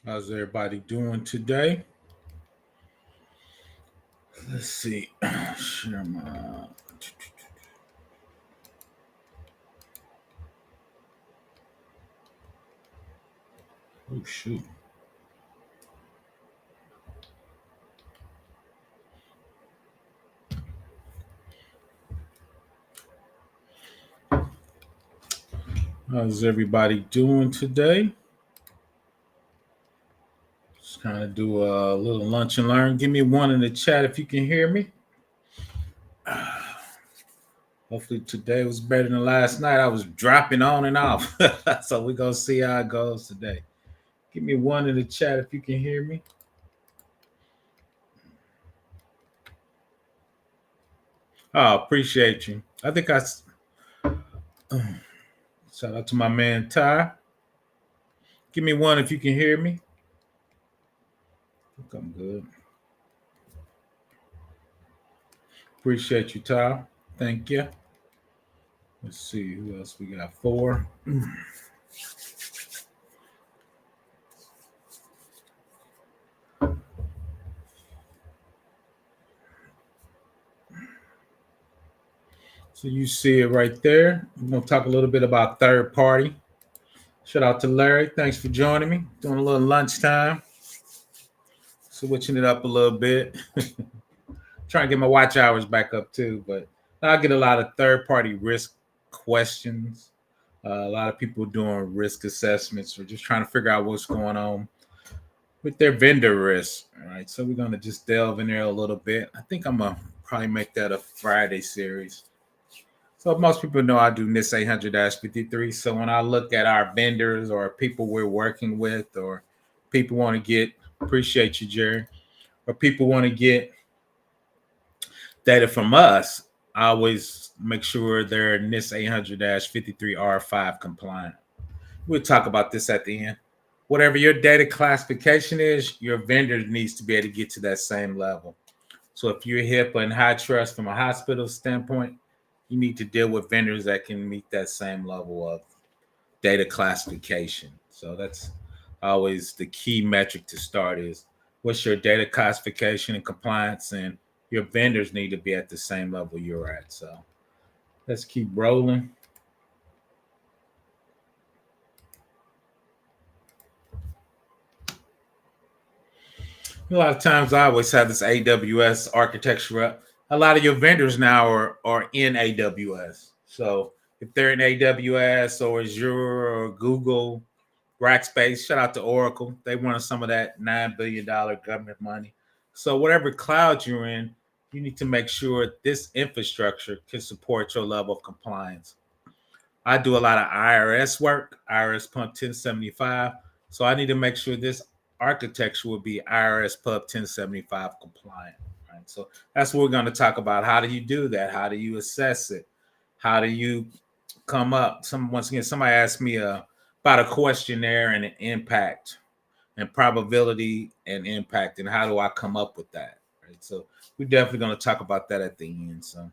How's everybody doing today? Let's see. Share my. Oh shoot. How's everybody doing today? Just kind of do a little lunch and learn. Give me one in the chat if you can hear me. Hopefully today was better than last night. I was dropping on and off. So we're going to see how it goes today. Give me one in the chat if you can hear me. Oh, appreciate you. I think shout out to my man Ty. Give me one if you can hear me. I think I'm good. Appreciate you, Ty. Thank you. Let's see who else we got. Four. So you see it right there. I'm going to talk a little bit about third party. Shout out to Larry. Thanks for joining me. Doing a little lunchtime. Switching it up a little bit. Trying to get my watch hours back up too. But I get a lot of third party risk questions. A lot of people doing risk assessments or just trying to figure out what's going on with their vendor risk. All right. So we're going to just delve in there a little bit. I think I'm going to probably make that a Friday series. So most people know I do NIST 800-53. So when I look at our vendors or people we're working with or people want to get, appreciate you, Jerry, or people want to get data from us, I always make sure they're NIST 800-53 R5 compliant. We'll talk about this at the end. Whatever your data classification is, your vendor needs to be able to get to that same level. So if you're HIPAA and high trust from a hospital standpoint, you need to deal with vendors that can meet that same level of data classification. So that's always the key metric to start is what's your data classification and compliance, and your vendors need to be at the same level you're at. So let's keep rolling. A lot of times I always have this AWS architecture up. A lot of your vendors now are in AWS. So if they're in AWS or Azure or Google, Rackspace, shout out to Oracle. They wanted some of that $9 billion government money. So whatever cloud you're in, you need to make sure this infrastructure can support your level of compliance. I do a lot of IRS work, IRS Pump 1075. So I need to make sure this architecture will be IRS Pub 1075 compliant. Right? So that's what we're going to talk about. How do you do that? How do you assess it? How do you come up? Once again, somebody asked me about a questionnaire and an impact and probability and impact, and how do I come up with that? Right. So we're definitely going to talk about that at the end. So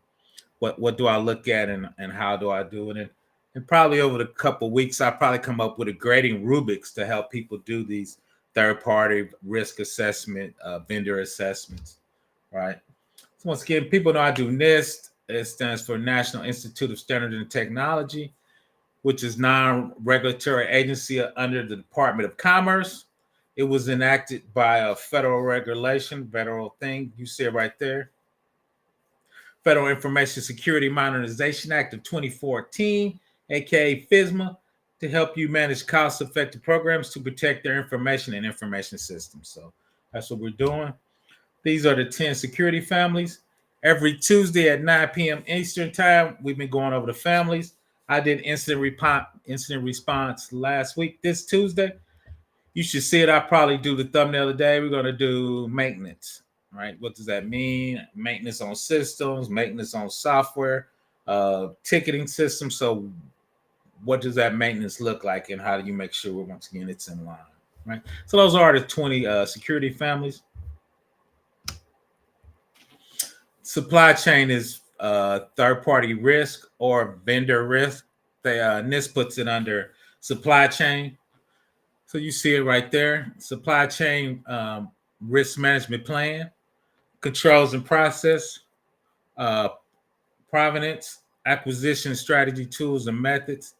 what do I look at and how do I do it? And probably over the couple of weeks, I'll probably come up with a grading rubrics to help people do these third-party risk assessment, vendor assessments, right? So once again, people know I do NIST. It stands for National Institute of Standards and Technology, which is non-regulatory agency under the Department of Commerce. It was enacted by a federal regulation, federal thing. You see it right there. Federal Information Security Modernization Act of 2014, aka FISMA, to help you manage cost-effective programs to protect their information and information systems. So that's what we're doing. These are the 10 security families. Every Tuesday at 9 p.m. Eastern time, we've been going over the families. I did incident response last week. This Tuesday, you should see it. I'll probably do the thumbnail today. We're going to do maintenance. Right? What does that mean? Maintenance on systems, maintenance on software, ticketing systems. So what does that maintenance look like, and how do you make sure, once again, it's in line? Right? So those are the 20 security families. Supply chain is third-party risk or vendor risk. NIST puts it under supply chain. So you see it right there. Supply chain risk management plan, controls and process, uh, provenance, acquisition strategy tools and methods,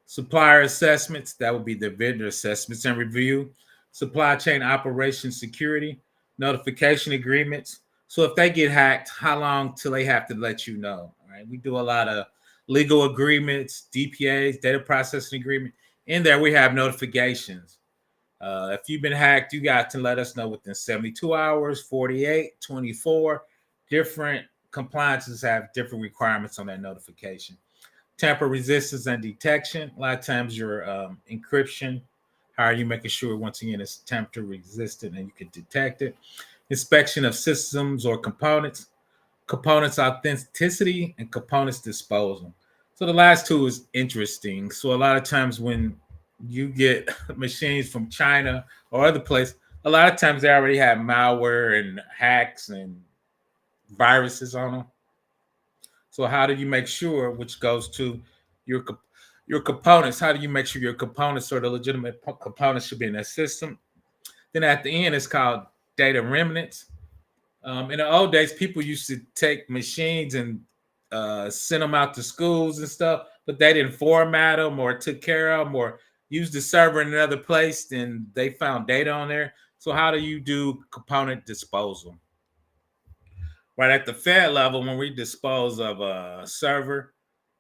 supplier assessments, that would be the vendor assessments and review, supply chain operations security, notification agreements. So if they get hacked, how long till they have to let you know? Right? We do a lot of legal agreements, DPAs, data processing agreement. In there, we have notifications. If you've been hacked, you got to let us know within 72 hours, 48, 24. Different compliances have different requirements on that notification. Tamper resistance and detection. A lot of times your encryption, how are you making sure, once again, it's tamper resistant and you can detect it. Inspection of systems or components, components authenticity, and components disposal. So the last two is interesting. So a lot of times when you get machines from China or other place, a lot of times they already have malware and hacks and viruses on them. So how do you make sure, which goes to your your components, how do you make sure your components or the legitimate components should be in that system? Then at the end, it's called data remnants. In the old days, people used to take machines and send them out to schools and stuff, but they didn't format them or took care of them or use the server in another place. Then they found data on there. So how do you do component disposal? Right at the Fed level, when we dispose of a server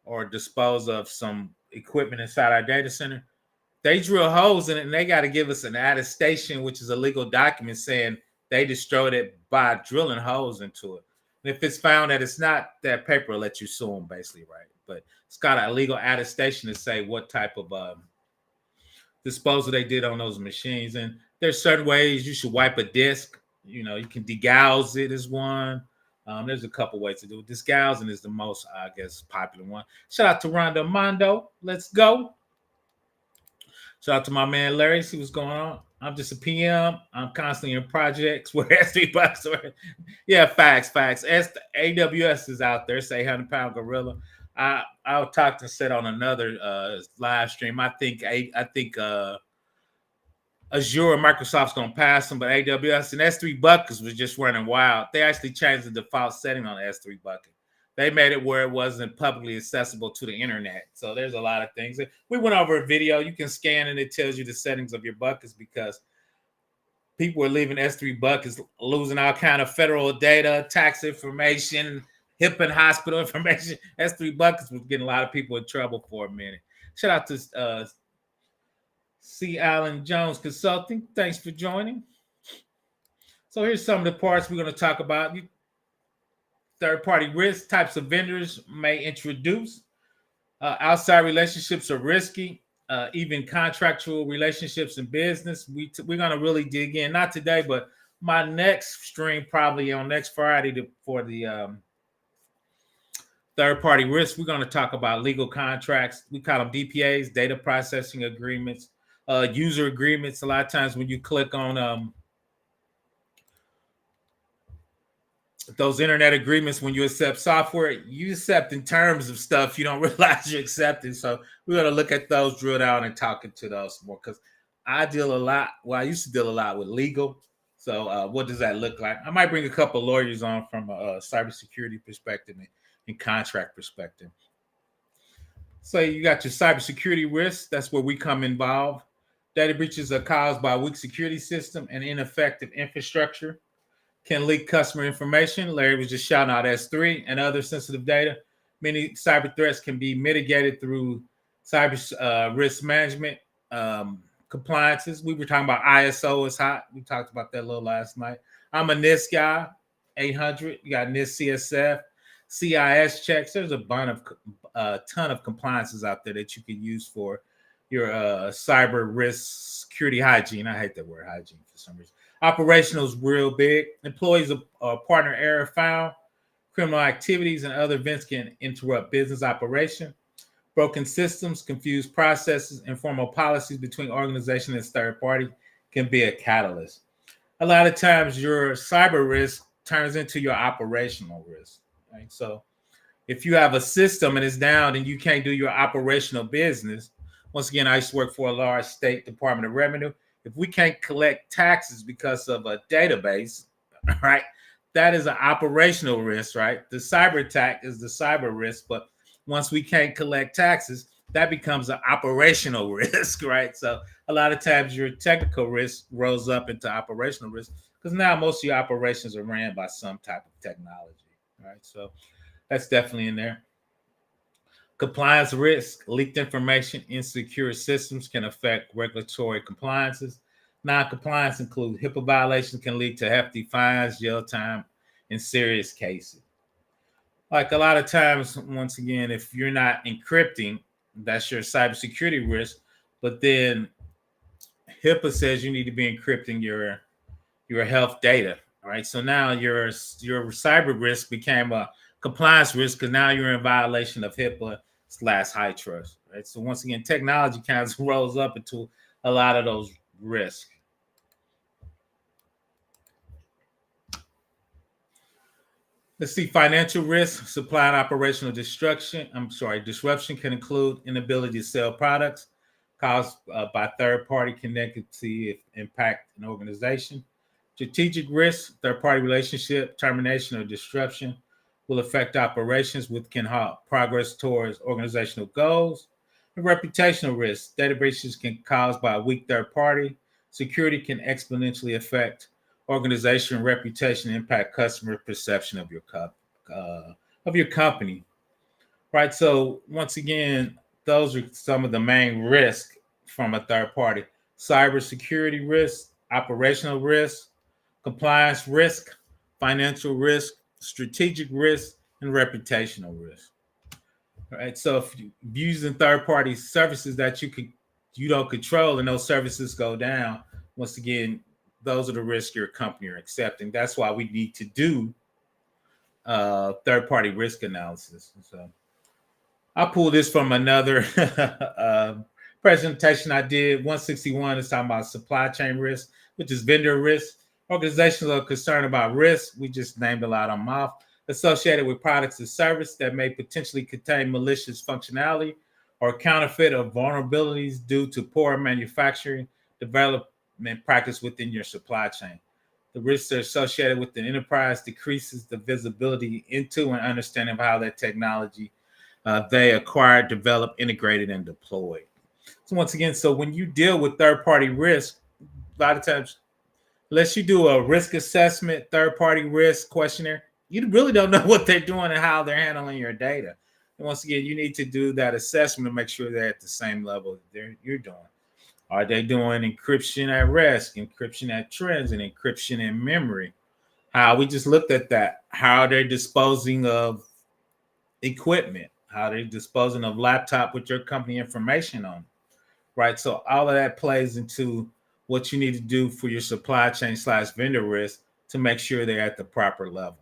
or dispose of some equipment inside our data center, they drill holes in it and they got to give us an attestation, which is a legal document saying they destroyed it by drilling holes into it. And if it's found that it's not, that paper will let you sue them, basically, right? But it's got a legal attestation to say what type of disposal they did on those machines. And there's certain ways you should wipe a disk. You know, you can degauss it as one. There's a couple ways to do it. Disgowsing is the most, I guess, popular one. Shout out to Rondo Mondo. Let's go. Shout out to my man Larry. See what's going on. I'm just a PM. I'm constantly in projects where $3. Yeah, facts. AWS is out there. Say 100-pound gorilla. I talked and said on another live stream. I think Azure and Microsoft's gonna pass them, but AWS and S3 buckets was just running wild. They actually changed the default setting on the S3 bucket. They made it where it wasn't publicly accessible to the internet. So there's a lot of things. We went over a video. You can scan and it tells you the settings of your buckets because people are leaving S3 buckets, losing all kind of federal data, tax information, HIP and hospital information. S3 buckets was getting a lot of people in trouble for a minute. Shout out to C. Allen Jones Consulting. Thanks for joining. So here's some of the parts we're going to talk about. Third-party risk, types of vendors may introduce. Outside relationships are risky. Even contractual relationships in business. We're going to really dig in. Not today, but my next stream probably on next Friday for the third-party risk. We're going to talk about legal contracts. We call them DPAs, data processing agreements, user agreements. A lot of times when you click on those internet agreements, when you accept software, you accept in terms of stuff you don't realize you're accepting. So we're going to look at those, drill down, and talk into those more because I deal a lot. Well, I used to deal a lot with legal. So what does that look like? I might bring a couple of lawyers on from a cybersecurity perspective and contract perspective. So you got your cybersecurity risks. That's where we come involved. Data breaches are caused by a weak security system and ineffective infrastructure. Can leak customer information. Larry was just shouting out S3 and other sensitive data. Many cyber threats can be mitigated through cyber risk management compliances. We were talking about ISO is hot. We talked about that a little last night. I'm a NIST guy, 800. You got NIST CSF, CIS checks. There's a ton of compliances out there that you can use for your cyber risk security hygiene. I hate that word hygiene for some reason. Operational is real big. Employees of partner error found. Criminal activities and other events can interrupt business operation. Broken systems, confused processes, informal policies between organization and third party can be a catalyst. A lot of times your cyber risk turns into your operational risk. Right? So if you have a system and it's down and you can't do your operational business, once again, I used to work for a large state Department of Revenue. If we can't collect taxes because of a database, right, that is an operational risk, right? The cyber attack is the cyber risk, but once we can't collect taxes, that becomes an operational risk, right? So a lot of times your technical risk rolls up into operational risk because now most of your operations are ran by some type of technology, right? So that's definitely in there. Compliance risk, leaked information, insecure systems can affect regulatory compliances. Non-compliance include HIPAA violations can lead to hefty fines, jail time, in serious cases. Like a lot of times, once again, if you're not encrypting, that's your cybersecurity risk. But then HIPAA says you need to be encrypting your health data. All right. So now your cyber risk became a compliance risk because now you're in violation of HIPAA slash high trust. Right. So once again, technology kind of rolls up into a lot of those risks. Let's see, financial risk, supply and operational disruption can include inability to sell products caused by third-party connectivity if impact an organization. Strategic risk, third-party relationship, termination or disruption will affect operations, which can halt progress towards organizational goals. And reputational risk, data breaches can caused by a weak third party. Security can exponentially affect organization reputation, impact customer perception of your company, right? So once again, those are some of the main risks from a third party: cybersecurity risk, operational risk, compliance risk, financial risk, strategic risk, and reputational risk. Right. So if you're using third party services that you don't control and those services go down, once again, those are the risks your company are accepting. That's why we need to do third party risk analysis. So I pulled this from another presentation I did. 161 is talking about supply chain risk, which is vendor risk. Organizations are concerned about risk. We just named a lot of them off. Associated with products and service that may potentially contain malicious functionality or counterfeit or vulnerabilities due to poor manufacturing development practice within your supply chain. The risks are associated with the enterprise decreases the visibility into and understanding of how that technology they acquired, developed, integrated, and deployed. So once again, so when you deal with third-party risk, a lot of times, unless you do a risk assessment, third-party risk questionnaire, you really don't know what they're doing and how they're handling your data. And once again, you need to do that assessment to make sure they're at the same level that you're doing. Are they doing encryption at rest, encryption at trends, and encryption in memory? How we just looked at that. How they're disposing of equipment, how they're disposing of laptop with your company information on, right? So all of that plays into what you need to do for your supply chain slash vendor risk to make sure they're at the proper level.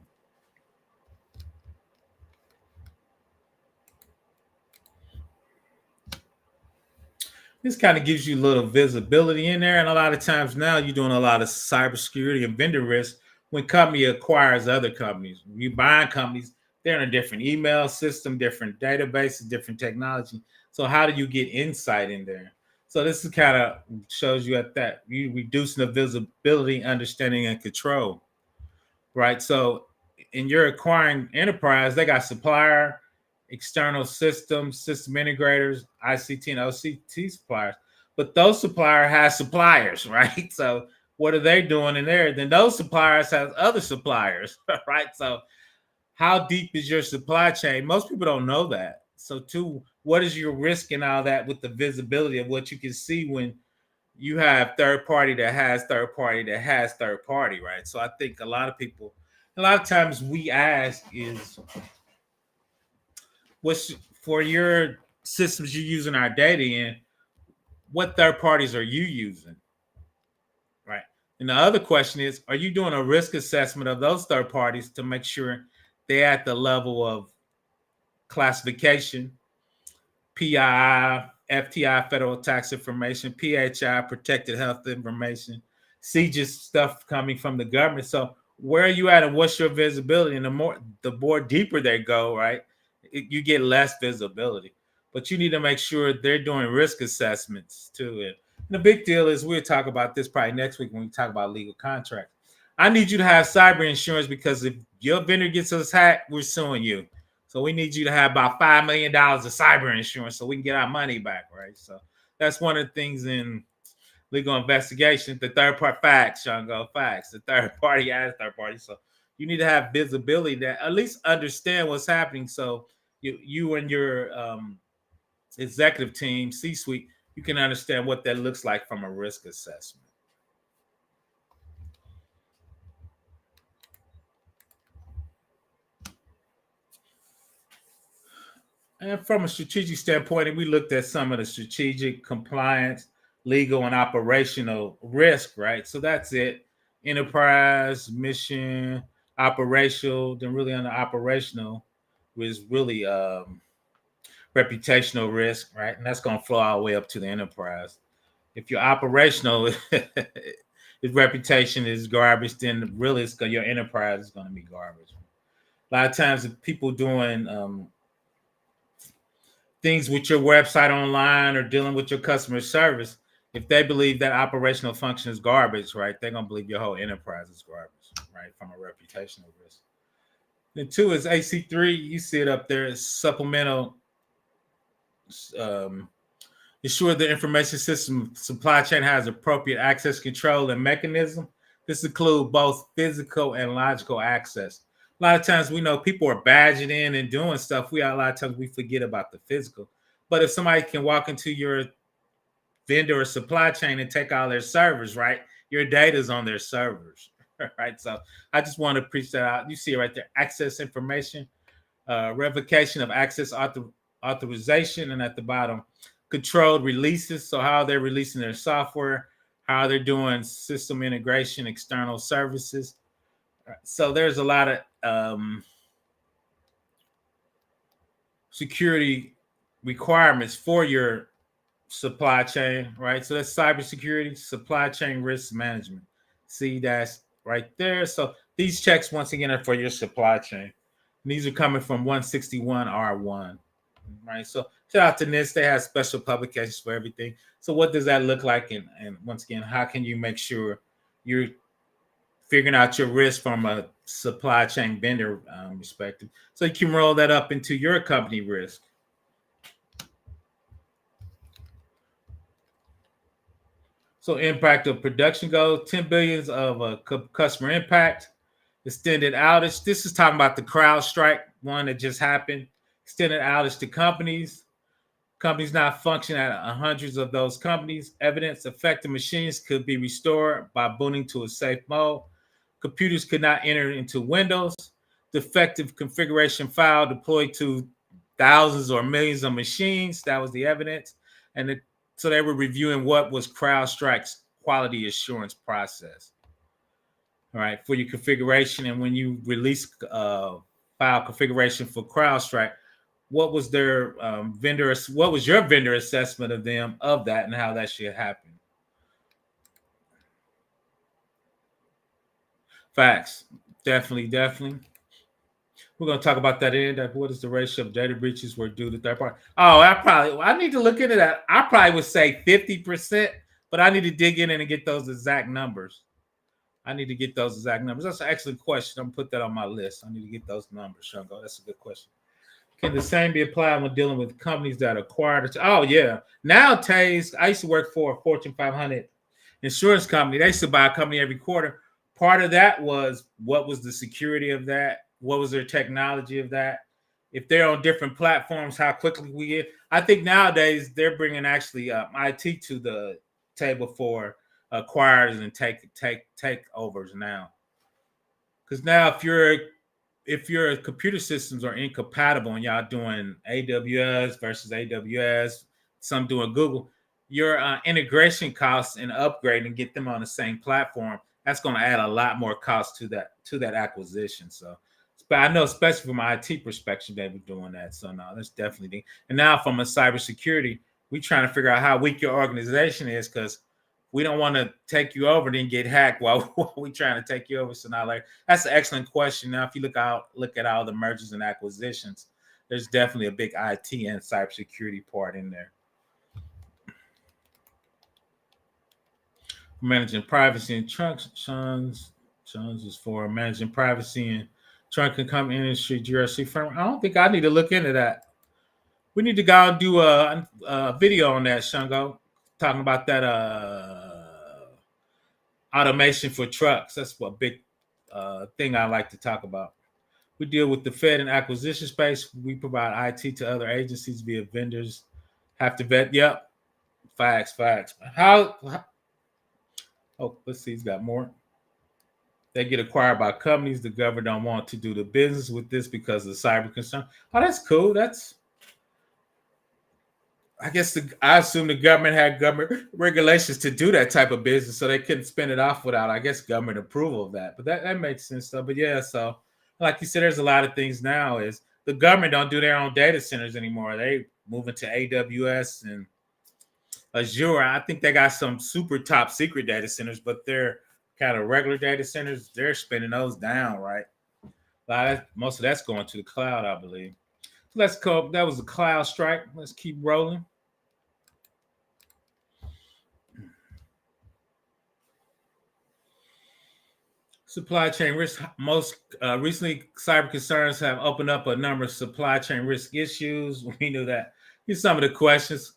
This kind of gives you a little visibility in there. And a lot of times now you're doing a lot of cybersecurity and vendor risk when company acquires other companies. When you buying companies, they're in a different email system, different databases, different technology. So how do you get insight in there? So this is kind of shows you at that you reducing the visibility, understanding, and control, right? So in your acquiring enterprise, they got supplier, external systems, system integrators, ICT and OCT suppliers. But those supplier has suppliers, right? So what are they doing in there? Then those suppliers have other suppliers, right? So how deep is your supply chain? Most people don't know that. So two, what is your risk in all that with the visibility of what you can see when you have third party that has third party that has third party, right? So I think a lot of times we ask is what's for your systems you're using our data in, what third parties are you using? Right. And the other question is, are you doing a risk assessment of those third parties to make sure they're at the level of classification, PII, FTI, federal tax information, PHI, protected health information, CGIS stuff coming from the government. So where are you at and what's your visibility? And the more deeper they go, right, you get less visibility. But you need to make sure they're doing risk assessments too. The big deal is we'll talk about this probably next week when we talk about legal contracts. I need you to have cyber insurance because if your vendor gets us hacked, we're suing you. So we need you to have about $5 million of cyber insurance so we can get our money back, right? So that's one of the things in legal investigation. The third part facts, Shango, facts. The third party as third party. So you need to have visibility that at least understand what's happening. So you and your executive team, C-suite, you can understand what that looks like from a risk assessment. And from a strategic standpoint, we looked at some of the strategic, compliance, legal, and operational risk, right? So that's it. Enterprise, mission, operational, then really on the operational was really reputational risk, right? And that's going to flow all the way up to the enterprise. If you're operational, if reputation is garbage, then really your enterprise is going to be garbage. A lot of times, if people doing things with your website online or dealing with your customer service, if they believe that operational function is garbage, right, they're going to believe your whole enterprise is garbage, right, from a reputational risk. Then two is AC3. You see it up there. It's supplemental. Ensure the information system supply chain has appropriate access control and mechanism. This includes both physical and logical access. A lot of times we know people are badging in and doing stuff. A lot of times we forget about the physical. But if somebody can walk into your vendor or supply chain and take all their servers, right? Your data is on their servers, right? So I just want to preach that out. You see it right there, access information, revocation of access authorization, and at the bottom, controlled releases. So how they're releasing their software, how they're doing system integration, external services. So there's a lot of security requirements for your supply chain, right? So that's cybersecurity, supply chain risk management. See, that's right there. So these checks, once again, are for your supply chain. And these are coming from 161R1, right? So shout out to NIST. They have special publications for everything. So what does that look like? And once again, how can you make sure you're figuring out your risk from a supply chain vendor perspective? So you can roll that up into your company risk. So impact of production goals, 10 billions of customer impact, extended outage. This is talking about the CrowdStrike one that just happened. Extended outage to companies. Companies not function at hundreds of those companies. Evidence affected machines could be restored by booting to a safe mode. Computers could not enter into Windows. Defective configuration file deployed to thousands or millions of machines. That was the evidence. And so they were reviewing what was CrowdStrike's quality assurance process. All right, for your configuration. And when you release file configuration for CrowdStrike, what was their what was your vendor assessment of them of that and how that should happen? Facts. Definitely. We're going to talk about that in that. What is the ratio of data breaches were due to third party? Oh, I need to look into that. I probably would say 50%, but I need to dig in and get those exact numbers. That's an excellent question. I'm going to put that on my list. I need to get those numbers, Shango. That's a good question. Can the same be applied when dealing with companies that acquired it? Oh, yeah. Nowadays, I used to work for a Fortune 500 insurance company. They used to buy a company every quarter. Part of that was what was the security of that? What was their technology of that? If they're on different platforms, how quickly we get. I think nowadays they're bringing actually IT to the table for acquirers and takeovers now. Because now if your computer systems are incompatible and y'all doing AWS versus AWS, some doing Google, your integration costs and upgrade and get them on the same platform, that's going to add a lot more cost to that acquisition. So, but I know especially from my IT perspective, they were doing that. So no, that's definitely. And now from a cybersecurity, we're trying to figure out how weak your organization is because we don't want to take you over and get hacked while we trying to take you over. So now, like, that's an excellent question. Now, if you look at all the mergers and acquisitions, there's definitely a big IT and cybersecurity part in there. Managing privacy and trunks. Chunks is for managing privacy and trunk and company industry GRC firm. I don't think I need to look into that. We need to go and do a video on that, Shango, talking about that automation for trucks. That's a big thing I like to talk about. We deal with the Fed and acquisition space. We provide IT to other agencies via vendors. Have to vet. Yep. Facts. Oh, let's see. He's got more. They get acquired by companies. The government don't want to do the business with this because of cyber concern. Oh, that's cool. I guess I assume the government had government regulations to do that type of business, so they couldn't spin it off without, I guess, government approval of that. But that makes sense, though. But yeah, so like you said, there's a lot of things now. Is the government don't do their own data centers anymore? They moving to AWS and Azure. I think they got some super top secret data centers, but they're kind of regular data centers. They're spinning those down, right? Most of that's going to the cloud, I believe. So let's go. That was a cloud strike. Let's keep rolling. Supply chain risk. Most recently, cyber concerns have opened up a number of supply chain risk issues. We knew that. Here's some of the questions.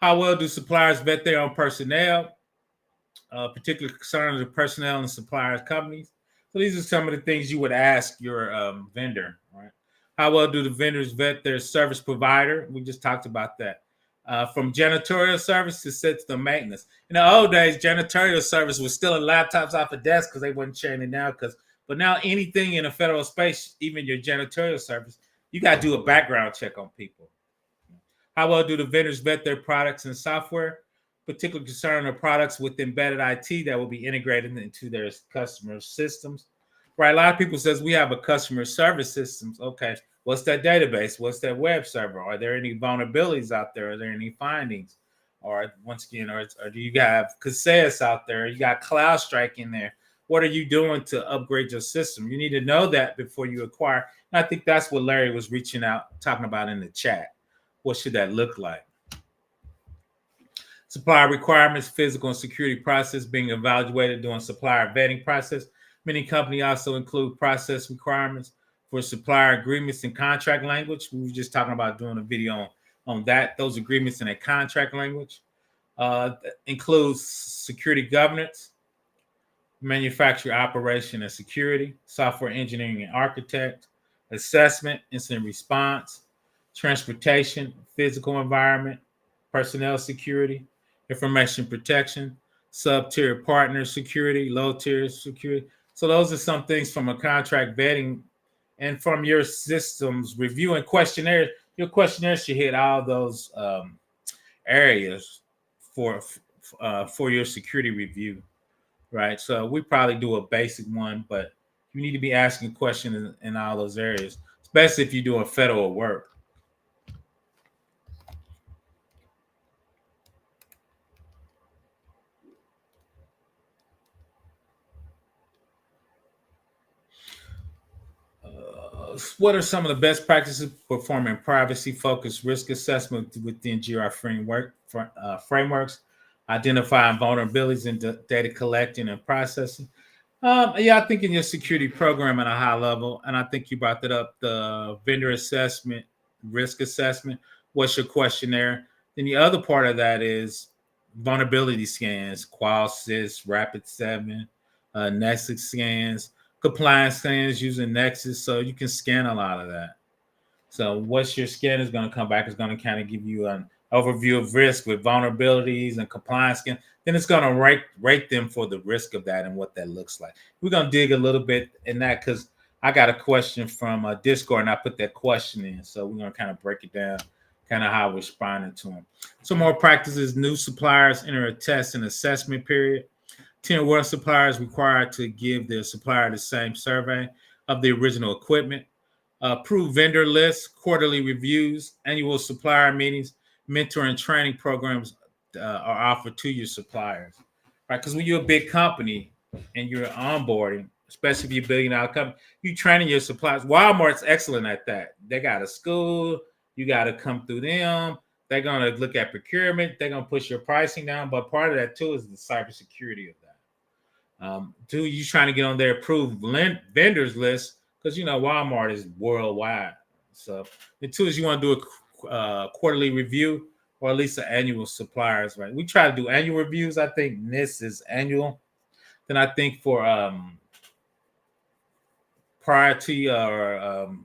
How well do suppliers vet their own personnel? Particular concerns of personnel and suppliers companies. So these are some of the things you would ask your vendor, right? How well do the vendors vet their service provider? We just talked about that. From janitorial service to system maintenance. In the old days, janitorial service was stealing laptops off the desk because they weren't sharing it now. But now anything in a federal space, even your janitorial service, you got to do a background check on people. How well do the vendors vet their products and software? Particular concern of products with embedded IT that will be integrated into their customer systems. Right, a lot of people says we have a customer service systems. Okay, what's that database? What's that web server? Are there any vulnerabilities out there? Are there any findings? Or once again, or do you have Kaseya's out there? You got CloudStrike in there. What are you doing to upgrade your system? You need to know that before you acquire. And I think that's what Larry was reaching out, talking about in the chat. What should that look like? Supplier requirements, physical and security process being evaluated during supplier vetting process. Many companies also include process requirements for supplier agreements and contract language. We were just talking about doing a video on that. Those agreements in a contract language includes security governance, manufacturer operation and security, software engineering and architect, assessment, incident response, transportation, physical environment, personnel security, information protection, sub-tier partner security, low-tier security. So those are some things from a contract vetting and from your systems review and questionnaire. Your questionnaire should hit all those areas for your security review, right? So we probably do a basic one, but you need to be asking questions in all those areas, especially if you're doing federal work. What are some of the best practices performing privacy-focused risk assessment within GR frameworks, identifying vulnerabilities in data collecting and processing? Yeah, I think in your security program at a high level, and I think you brought that up, the vendor assessment, risk assessment. What's your questionnaire? Then the other part of that is vulnerability scans, QualSys, Rapid7, Nexus scans, compliance scans using Nexus, so you can scan a lot of that. So what's your scan is going to come back is going to kind of give you an overview of risk with vulnerabilities and compliance scan. Then it's going to rate them for the risk of that and what that looks like. We're going to dig a little bit in that because I got a question from Discord and I put that question in. So we're going to kind of break it down, kind of how we're responding to them. Some more practices: new suppliers enter a test and assessment period. Tier 1 suppliers required to give their supplier the same survey of the original equipment. Approved vendor lists, quarterly reviews, annual supplier meetings, mentor and training programs are offered to your suppliers. Right? Because when you're a big company and you're onboarding, especially if you're a billion-dollar company, you're training your suppliers. Walmart's excellent at that. They got a school. You got to come through them. They're going to look at procurement. They're going to push your pricing down. But part of that, too, is the cybersecurity of that. Two, you trying to get on their approved vendors list because Walmart is worldwide. So the two is you want to do a quarterly review or at least an annual suppliers, right? We try to do annual reviews. I think NIST is annual. Then I think for priority or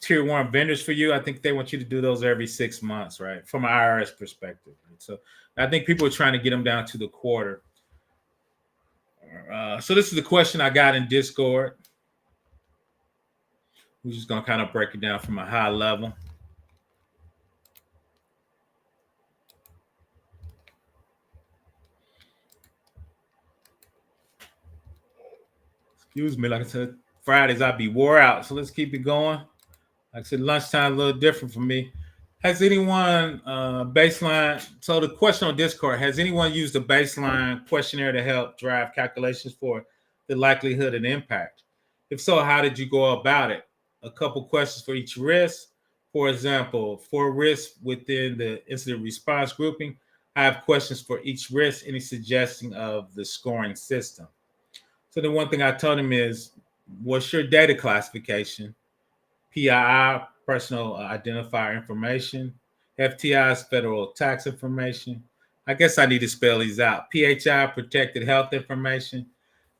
tier one vendors for you, I think they want you to do those every 6 months, right? From an IRS perspective. Right? So I think people are trying to get them down to the quarter. So this is the question I got in Discord. We're just gonna kind of break it down from a high level. Excuse me, like I said, Fridays I'd be wore out. So let's keep it going. Like I said, lunchtime a little different for me. Has anyone baseline? So the question on Discord: has anyone used a baseline questionnaire to help drive calculations for the likelihood and impact? If so, how did you go about it? A couple questions for each risk. For example, for risks within the incident response grouping, I have questions for each risk. Any suggestion of the scoring system? So the one thing I told him is, what's your data classification? PII, personal identifier information. FTI is federal tax information. I guess I need to spell these out. PHI, protected health information.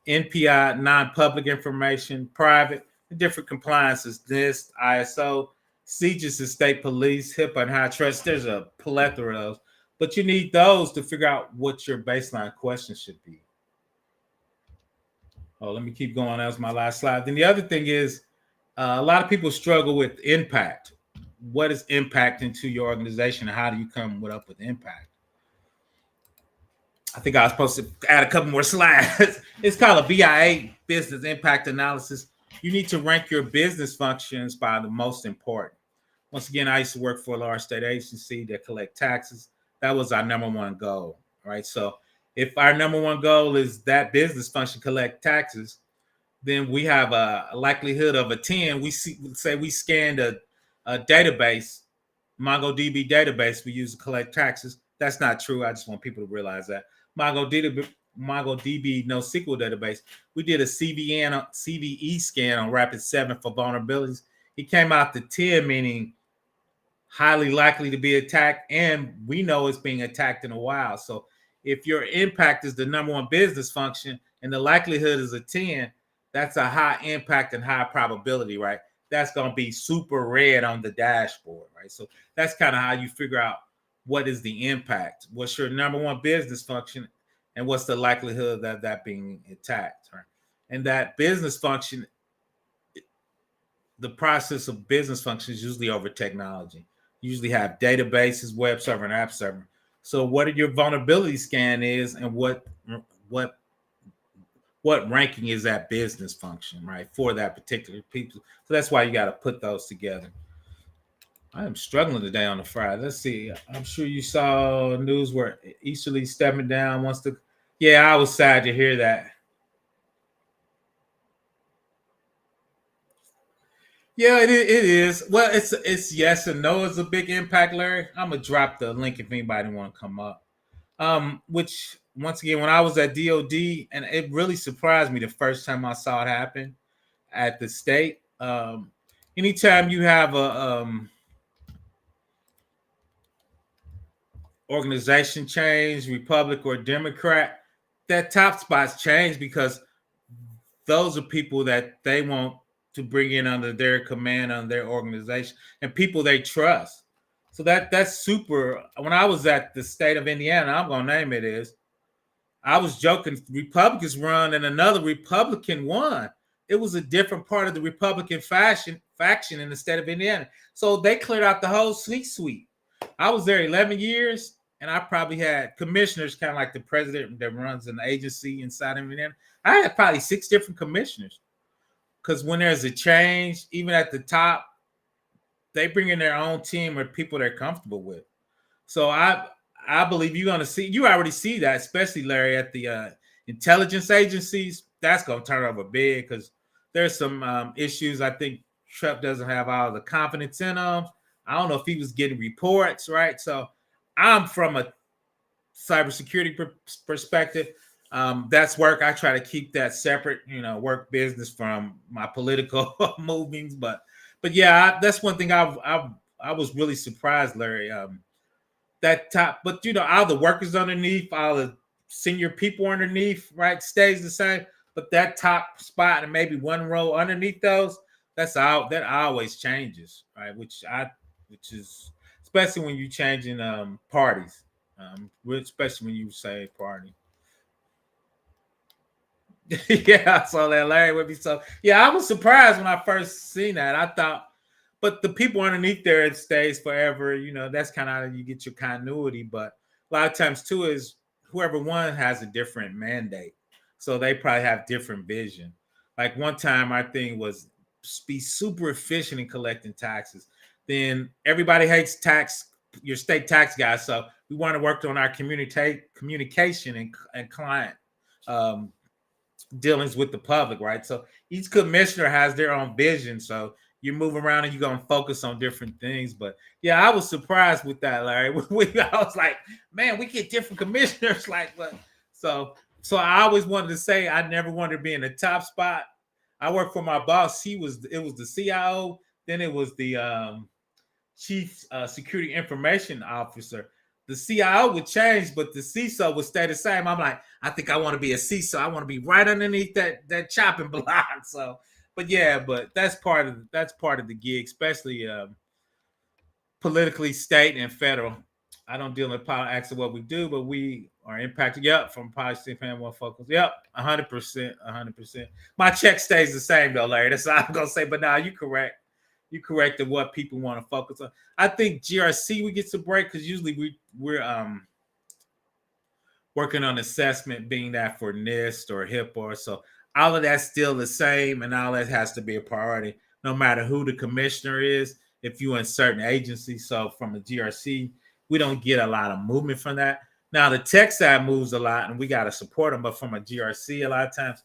NPI, non-public information. Private, different compliances. NIST, ISO. CJIS is state police. HIPAA and high trust. There's a plethora of those. But you need those to figure out what your baseline question should be. Oh, let me keep going. That was my last slide. Then the other thing is, a lot of people struggle with impact. What is impact into your organization, and how do you come up with impact? I think I was supposed to add a couple more slides. It's called a BIA, business impact analysis. You need to rank your business functions by the most important. Once again, I used to work for a large state agency that collect taxes. That was our number one goal, right? So if our number one goal is that business function collect taxes, then we have a likelihood of a 10. We say we scanned a database, MongoDB database we use to collect taxes. That's not true. I just want people to realize that. MongoDB NoSQL database, we did a CVE scan on Rapid7 for vulnerabilities. It came out to 10, meaning highly likely to be attacked, and we know it's being attacked in a while. So if your impact is the number one business function and the likelihood is a 10, that's a high impact and high probability, right? That's going to be super red on the dashboard, right? So that's kind of how you figure out what is the impact, what's your number one business function, and what's the likelihood of that being attacked, right? And that business function, the process of business functions usually over technology. You usually have databases, web server, and app server. So what your vulnerability scan is, and what ranking is that business function, right, for that particular people. So that's why you got to put those together. I am struggling today on the Friday. Let's see. I'm sure you saw news where Easterly stepping down wants to. Yeah, I was sad to hear that. Yeah, it is. Well, it's yes and no. It's a big impact, Larry. I'm gonna drop the link if anybody want to come up. Which once again, when I was at DOD, and it really surprised me the first time I saw it happen at the state. Anytime you have a organization change, Republic or Democrat, that top spots change because those are people that they want to bring in under their command, under their organization, and people they trust. So that's super. When I was at the state of Indiana, I'm gonna name it is, I was joking, Republicans run and another Republican won. It was a different part of the Republican faction in the state of Indiana. So they cleared out the whole C-suite. I was there 11 years, and I probably had commissioners, kind of like the president that runs an agency inside of Indiana. I had probably 6 different commissioners. Because when there's a change, even at the top, they bring in their own team or people they're comfortable with. So I believe you already see that, especially Larry at the intelligence agencies. That's going to turn over big because there's some issues. I think Trump doesn't have all the confidence in them. I don't know if he was getting reports, right? So I'm from a cybersecurity perspective. That's work. I try to keep that separate, work business from my political movements. But yeah, that's one thing I was really surprised, Larry. That top, but all the workers underneath, all the senior people underneath, right, stays the same. But that top spot and maybe one row underneath those, that always changes, right? Which is especially when you're changing parties, especially when you say party. Yeah, I saw that Larry would be so. Yeah, I was surprised when I first seen that. I thought, but the people underneath there, it stays forever. That's kind of how you get your continuity. But a lot of times too is whoever won has a different mandate, so they probably have different vision. Like one time, our thing was be super efficient in collecting taxes. Then everybody hates your state tax guys, so we want to work on our communication and client. Um, Dealings with the public, right? So each commissioner has their own vision. So you move around and you're gonna focus on different things. But yeah, I was surprised with that, Larry. I was like, man, we get different commissioners. Like, what? So I always wanted to say I never wanted to be in the top spot. I worked for my boss. It was the CIO, then it was the chief security information officer. The CIO would change, but the CISO would stay the same. I'm like, I think I want to be a CISO. I want to be right underneath that chopping block. So, but yeah, but that's part of the gig, especially politically, state and federal. I don't deal in politics of what we do, but we are impacted. Yep, from policy and one focus. Yep, 100%, 100%. My check stays the same though, Larry. That's all I'm gonna say. But now you correct. You corrected what people want to focus on. I think GRC we get to break because usually we're working on assessment, being that for NIST or HIPAA. So all of that's still the same, and all that has to be a priority, no matter who the commissioner is. If you're in certain agencies, so from a GRC, we don't get a lot of movement from that. Now the tech side moves a lot, and we got to support them. But from a GRC, a lot of times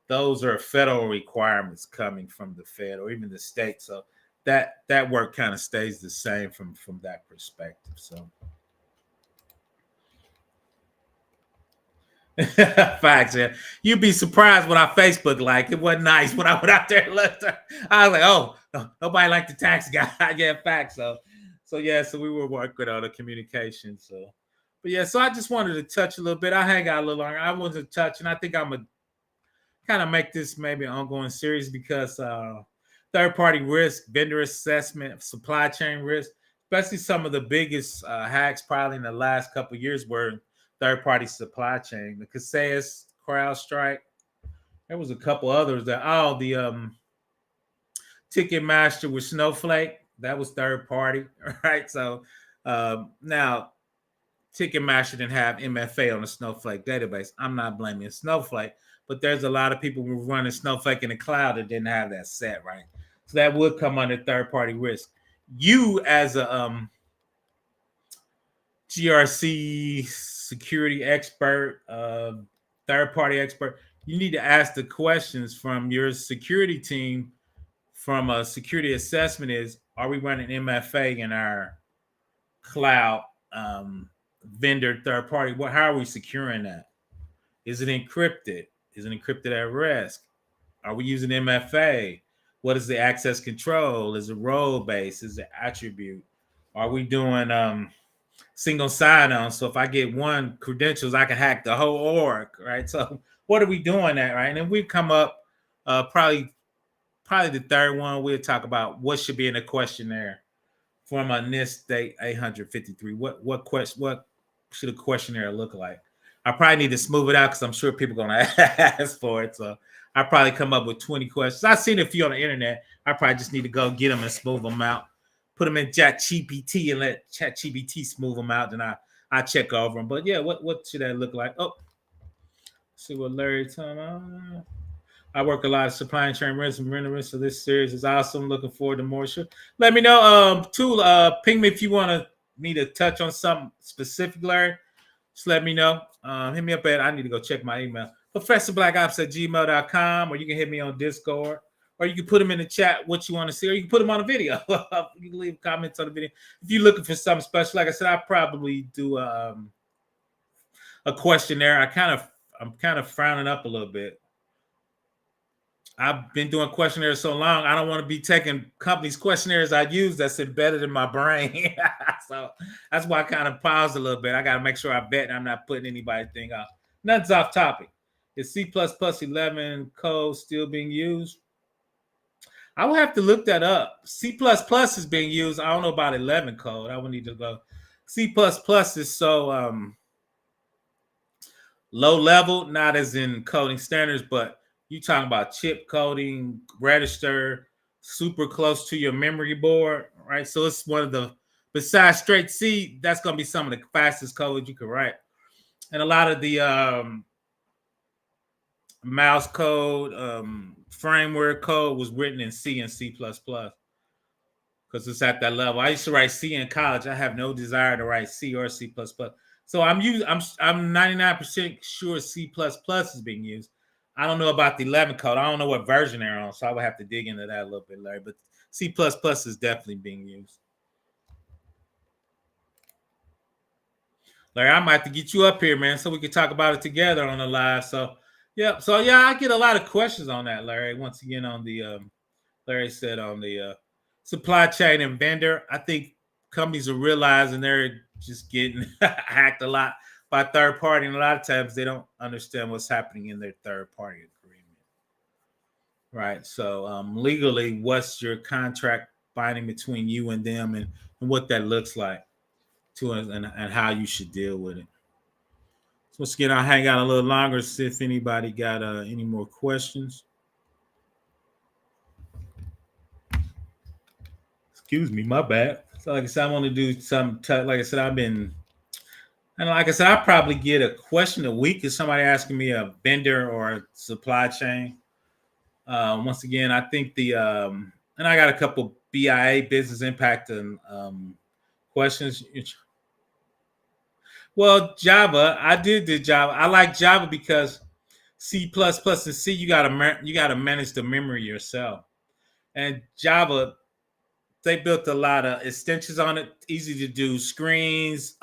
those are federal requirements coming from the Fed or even the state. So that work kind of stays the same from that perspective. So facts, yeah. You'd be surprised what our Facebook like. It wasn't nice when I went out there and looked. I was like, oh, nobody liked the tax guy. Yeah, facts. So yeah, so we were working on the communication. So, but yeah, so I just wanted to touch a little bit. I hang out a little longer. I wanted to touch, and I think I'm gonna kind of make this maybe an ongoing series because third-party risk, vendor assessment, supply chain risk, especially some of the biggest hacks probably in the last couple of years were third-party supply chain. The Kaseya's, CrowdStrike. There was a couple others that the Ticketmaster with Snowflake. That was third party, right? So now Ticketmaster didn't have MFA on the Snowflake database. I'm not blaming Snowflake, but there's a lot of people who were running Snowflake in the cloud that didn't have that set, right? So that would come under third-party risk. You as a GRC security expert, third-party expert, you need to ask the questions from your security team from a security assessment is, are we running MFA in our cloud vendor third party? How are we securing that? Is it encrypted? Is it encrypted at rest? Are we using MFA? What is the access control? Is it role based? Is it attribute? Are we doing single sign-on? So if I get one credentials, I can hack the whole org, right? So what are we doing that, right? And then we come up probably the third one. We'll talk about what should be in the questionnaire from a NIST date 853. What should a questionnaire look like? I probably need to smooth it out because I'm sure people are going to ask for it. So I probably come up with 20 questions. I've seen a few on the internet. I probably just need to go get them and smooth them out. Put them in ChatGPT and let ChatGPT smooth them out. Then I check over them. But yeah, what should that look like? Oh, see what Larry told me. I work a lot of supply chain risk and render risk. So this series is awesome. Looking forward to more. Sure. Let me know. Ping me if you want me to touch on something specific, Larry. Just let me know. Hit me up I need to go check my email. ProfessorBlackOps@gmail.com, or you can hit me on Discord, or you can put them in the chat what you want to see, or you can put them on a video. You can leave comments on the video. If you're looking for something special, like I said, I probably do a questionnaire. I'm kind of frowning up a little bit. I've been doing questionnaires so long, I don't want to be taking companies' questionnaires I use that's embedded in my brain. So that's why I kind of paused a little bit. I got to make sure I vet and I'm not putting anybody's thing out. Nothing's off topic. Is C++ 11 code still being used? I will have to look that up. C++ is being used. I don't know about 11 code. I would need to go. C++ is so low level, not as in coding standards, but you talking about chip coding, register, super close to your memory board, right? So it's one of the, besides straight C, that's going to be some of the fastest code you can write. And a lot of the mouse code, framework code was written in C and C++ because it's at that level. I used to write C in college. I have no desire to write C or C++. So I'm 99% sure C++ is being used. I don't know about the 11 code. I don't know what version they're on, so I would have to dig into that a little bit later. But C++ is definitely being used. Larry, I might have to get you up here, man, so we can talk about it together on the live. So yeah, I get a lot of questions on that, Larry. Once again, on the Larry said on the supply chain and vendor, I think companies are realizing they're just getting hacked a lot by third party, and a lot of times they don't understand what's happening in their third party agreement. Right. So legally, what's your contract binding between you and them, and what that looks like to and how you should deal with it. So once again, I'll hang out a little longer, see if anybody got any more questions. Excuse me, my bad. So like I said, I want to do some. Like I said, I've been, and like I said, I probably get a question a week. Is somebody asking me a vendor or a supply chain? Once again, I think and I got a couple BIA business impact and questions. Well, Java, I did the Java. I like Java because C++ and C, you gotta manage the memory yourself. And Java, they built a lot of extensions on it, easy to do screens,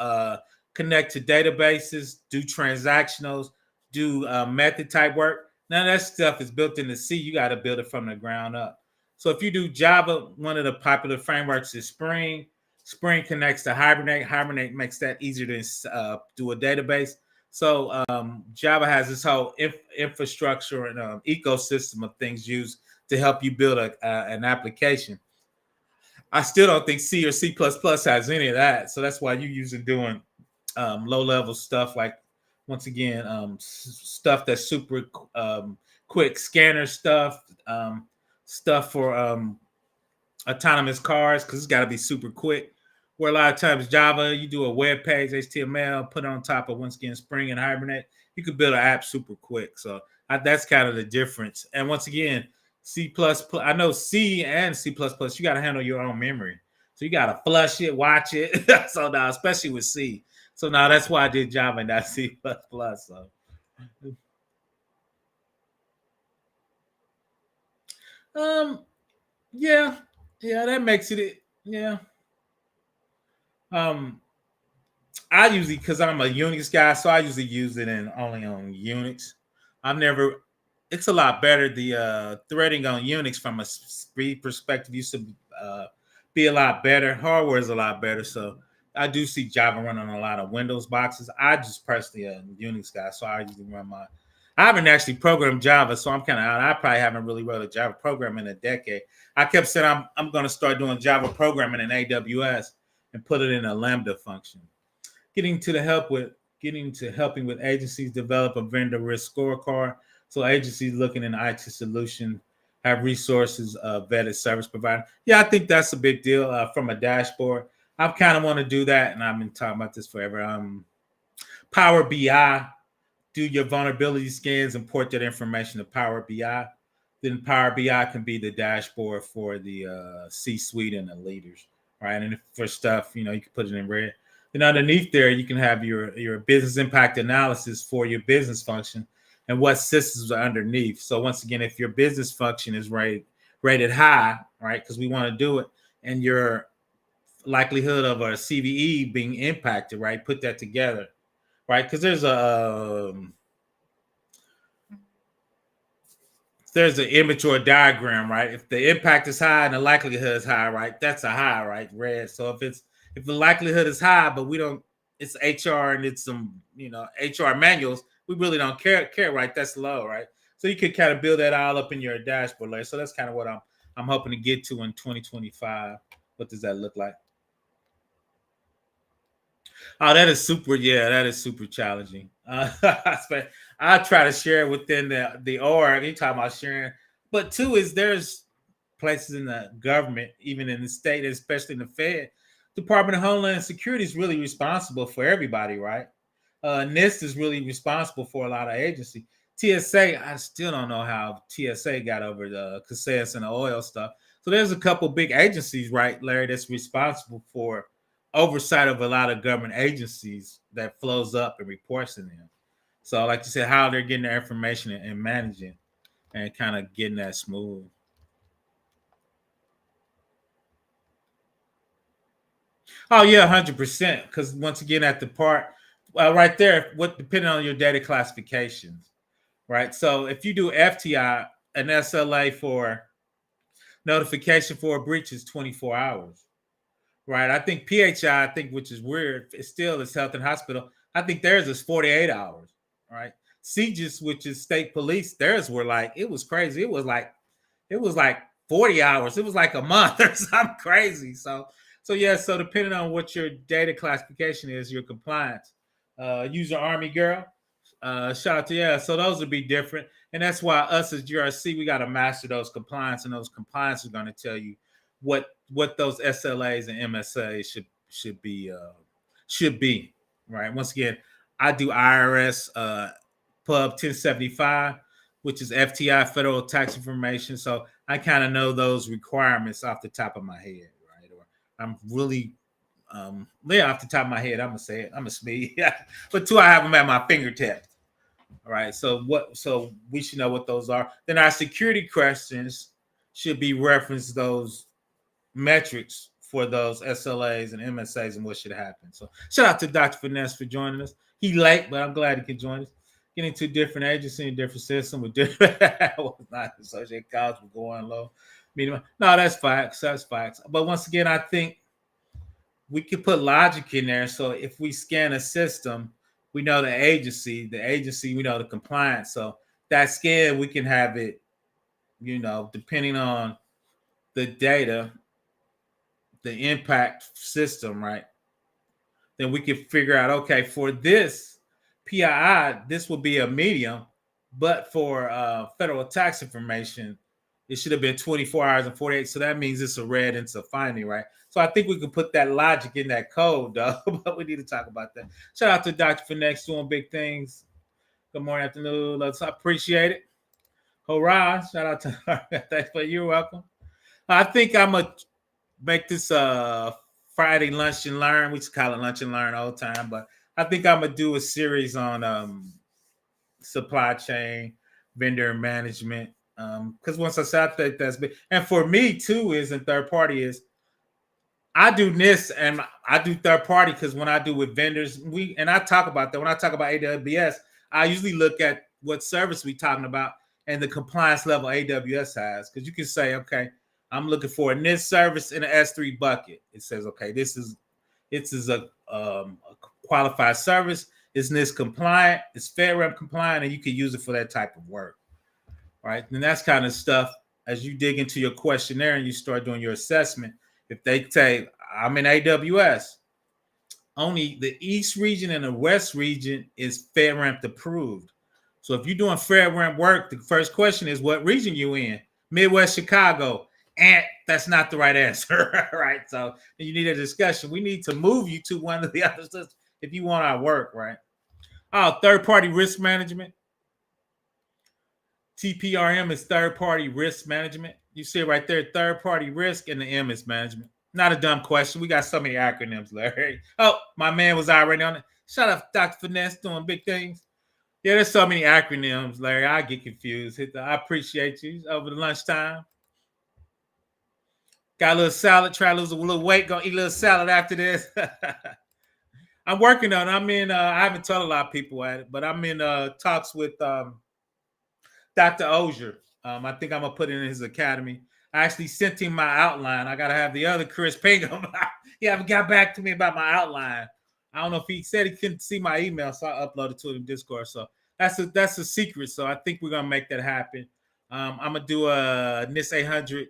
connect to databases, do transactionals, do method type work. None of that stuff is built into C. You got to build it from the ground up. So if you do Java, one of the popular frameworks is Spring. Spring connects to Hibernate. Hibernate makes that easier to do a database. So Java has this whole infrastructure and ecosystem of things used to help you build an application. I still don't think C or C++ has any of that. So that's why you usually doing low level stuff like, once again, stuff that's super quick, scanner stuff, stuff for autonomous cars, because it's got to be super quick. Where a lot of times Java, you do a web page, HTML, put it on top of, once again, Spring and Hibernate, you could build an app super quick. So that's kind of the difference. And once again, C++, I know C and C++, you got to handle your own memory. So you got to flush it, watch it. So now, especially with C. So now that's why I did Java and not C++. So. Um, yeah, that makes it, yeah. Um, I usually, because I'm a Unix guy, so I usually use it in only on Unix. I've never. It's a lot better. The threading on Unix from a speed perspective used to be a lot better. Hardware is a lot better. So I do see Java running on a lot of Windows boxes. I just personally a Unix guy, so I usually run my. I haven't actually programmed Java, so I'm kind of out. I probably haven't really wrote a Java program in a decade. I kept saying I'm going to start doing Java programming in AWS and put it in a Lambda function. Getting to helping with agencies develop a vendor risk scorecard. So agencies looking in IT solution have resources, vetted service provider. Yeah, I think that's a big deal from a dashboard. I kind of want to do that, and I've been talking about this forever. Power BI, do your vulnerability scans, import that information to Power BI. Then Power BI can be the dashboard for the C-suite and the leaders, right? And for stuff, you can put it in red. Then underneath there, you can have your business impact analysis for your business function and what systems are underneath. So once again, if your business function is rated high, right, because we want to do it, and your likelihood of a CVE being impacted, right, put that together, right? Because there's there's an image or a diagram, right? If the impact is high and the likelihood is high, right? That's a high, right? Red. So if the likelihood is high, but we don't, it's HR and it's some, HR manuals, we really don't care, right? That's low, right? So you could kind of build that all up in your dashboard layer. So that's kind of what I'm hoping to get to in 2025. What does that look like? Oh, that is super. Yeah, that is super challenging. I try to share within the org. You talking about sharing, but two is there's places in the government, even in the state, especially in the Fed, Department of Homeland Security is really responsible for everybody, right? NIST is really responsible for a lot of agency. TSA, I still don't know how TSA got over the cassettes and the oil stuff. So there's a couple big agencies, right, Larry, that's responsible for oversight of a lot of government agencies that flows up and reports to them. So, like you said, how they're getting their information and managing and kind of getting that smooth. Oh yeah, 100%. Because once again, at the part right there, what depending on your data classifications, right? So if you do FTI, an SLA for notification for a breach is 24 hours, right? I think PHI, think which is weird, it still is health and hospital. I think theirs is 48 hours, right? CGIS, which is state police, theirs were like it was crazy. It was like 40 hours. It was like a month or something crazy. So yeah, so depending on what your data classification is, your compliance. User Army girl. Shout out to yeah. So those would be different. And that's why us as GRC, we got to master those compliance, and those compliance is going to tell you what those SLAs and MSAs should be, right? Once again, I do IRS Pub 1075, which is FTI, Federal Tax Information. So I kind of know those requirements off the top of my head, right? Or I'm really, off the top of my head, I'm gonna say it. I'm a SME, yeah. But two, I have them at my fingertips. All right. So we should know what those are. Then our security questions should be reference those metrics for those SLAs and MSAs and what should happen. So shout out to Dr. Finesse for joining us. He late, but I'm glad he could join us. Getting to different agency and different system with different not associated costs with going low. Medium. No, that's facts. That's facts. But once again, I think we could put logic in there. So if we scan a system, we know the agency, we know the compliance. So that scan, we can have it, depending on the data, the impact system, right? Then we can figure out, okay, for this PII, this will be a medium, but for federal tax information, it should have been 24 hours and 48. So that means it's a red and it's a finding, right? So I think we can put that logic in that code, though. But we need to talk about that. Shout out to Dr. Finex doing big things. Good morning, afternoon. Let's appreciate it. Hurrah. Shout out to her. Thanks for you're welcome. I think I'm gonna make this Friday lunch and learn. We just call it lunch and learn all the time, but I think I'm gonna do a series on supply chain, vendor management. Because once I said I think that's big, and for me too is in third party is I do this and I do third party because when I do with vendors, I talk about that. When I talk about AWS, I usually look at what service we talking about and the compliance level AWS has. Because you can say, okay, I'm looking for a NIST service in an S3 bucket. It says, okay, this is a qualified service. It's NIST compliant. It's FedRAMP compliant, and you can use it for that type of work, right? And that's kind of stuff as you dig into your questionnaire and you start doing your assessment. If they say I'm in AWS, only the East region and the West region is FedRAMP approved. So if you're doing FedRAMP work, the first question is what region you in? Midwest Chicago. And that's not the right answer, right? So you need a discussion. We need to move you to one of the other systems if you want our work, right? Oh, third-party risk management. TPRM is third-party risk management. You see it right there, third-party risk, and the M is management. Not a dumb question. We got so many acronyms, Larry. Oh, my man was already on it. Shout out to Dr. Finesse doing big things. Yeah, there's so many acronyms, Larry. I get confused. I appreciate you over the lunchtime. Got a little salad, try to lose a little weight, gonna eat a little salad after this. I'm working on it. I haven't told a lot of people at it, but I'm in talks with Dr. Ozier. I think I'm gonna put it in his academy. I actually sent him my outline. I gotta have the other Chris Pingham. He haven't got back to me about my outline. I don't know if he said he couldn't see my email, so I uploaded to him Discord. So that's a secret. So I think we're gonna make that happen. I'm gonna do a NIST 800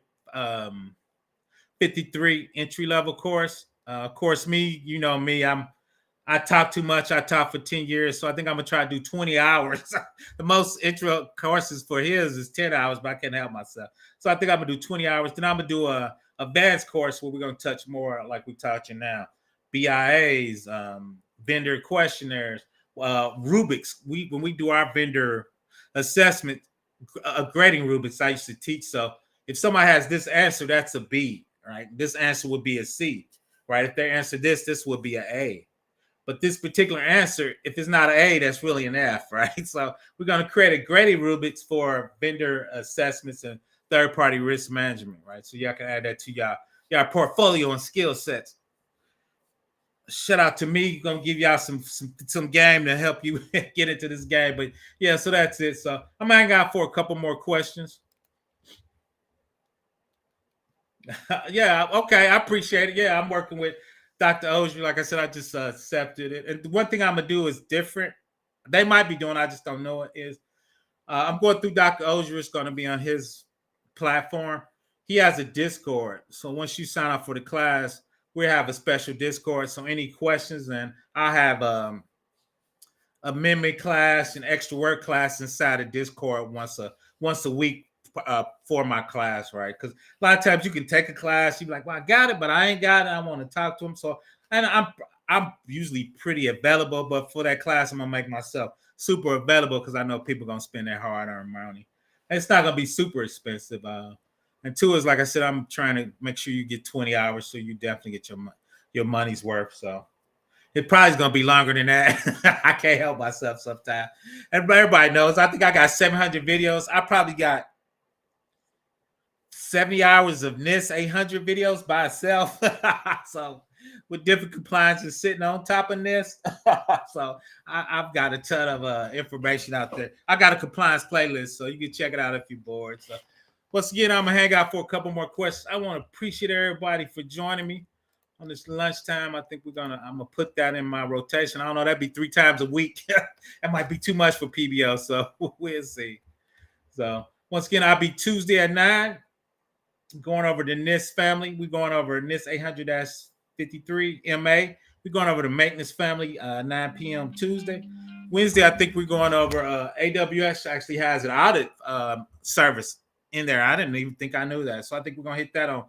53 entry level course. Of course, me, you know me, I talk too much. I taught for 10 years. So I think I'm going to try to do 20 hours. The most intro courses for his is 10 hours, but I can't help myself. So I think I'm going to do 20 hours. Then I'm going to do a advanced course where we're going to touch more like we're touching now. BIAs, vendor questionnaires, rubrics. When we do our vendor assessment, grading rubrics, I used to teach. So if somebody has this answer, that's a B, right? This answer would be a C, right? If they answer this would be an A. But this particular answer, if it's not an A, that's really an F, right? So we're going to create a grading rubrics for vendor assessments and third-party risk management, right? So y'all can add that to y'all portfolio and skill sets. Shout out to me. Gonna give y'all some game to help you get into this game. But yeah, so that's it. So I'm hanging out for a couple more questions. Yeah, okay, I appreciate it. Yeah, I'm working with Dr. Ozier. Like I said, I just accepted it. And the one thing I'm gonna do is different. They might be doing, I just don't know it. Is I'm going through Dr. Ozier. It's going to be on his platform. He has a Discord. So once you sign up for the class, we have a special Discord. So any questions, and I have amendment class and extra work class inside of Discord once a week for my class, right? Because a lot of times you can take a class, you be like, "Well, I got it, but I ain't got it. I want to talk to him." So, and I'm usually pretty available, but for that class, I'm gonna make myself super available because I know people gonna spend their hard-earned money. And it's not gonna be super expensive. And two is, like I said, I'm trying to make sure you get 20 hours, so you definitely get your money's worth. So it probably is gonna be longer than that. I can't help myself sometimes. And everybody knows. I think I got 700 videos. I probably got 70 hours of NIST 800 videos by itself. So with different compliances sitting on top of NIST. So I've got a ton of information out there. I got a compliance playlist, so you can check it out if you're bored. So once again, I'm gonna hang out for a couple more questions. I want to appreciate everybody for joining me on this lunchtime. I think I'm gonna put that in my rotation. I don't know, that'd be 3 times a week. That might be too much for PBO, so we'll see. So once again, I'll be Tuesday at 9, going over the NIST family. We're going over NIST 800-53 MA. We're going over the maintenance family 9 p.m. Tuesday. Wednesday, I think we're going over AWS actually has an audit service in there. I didn't even think I knew that. So I think we're going to hit that on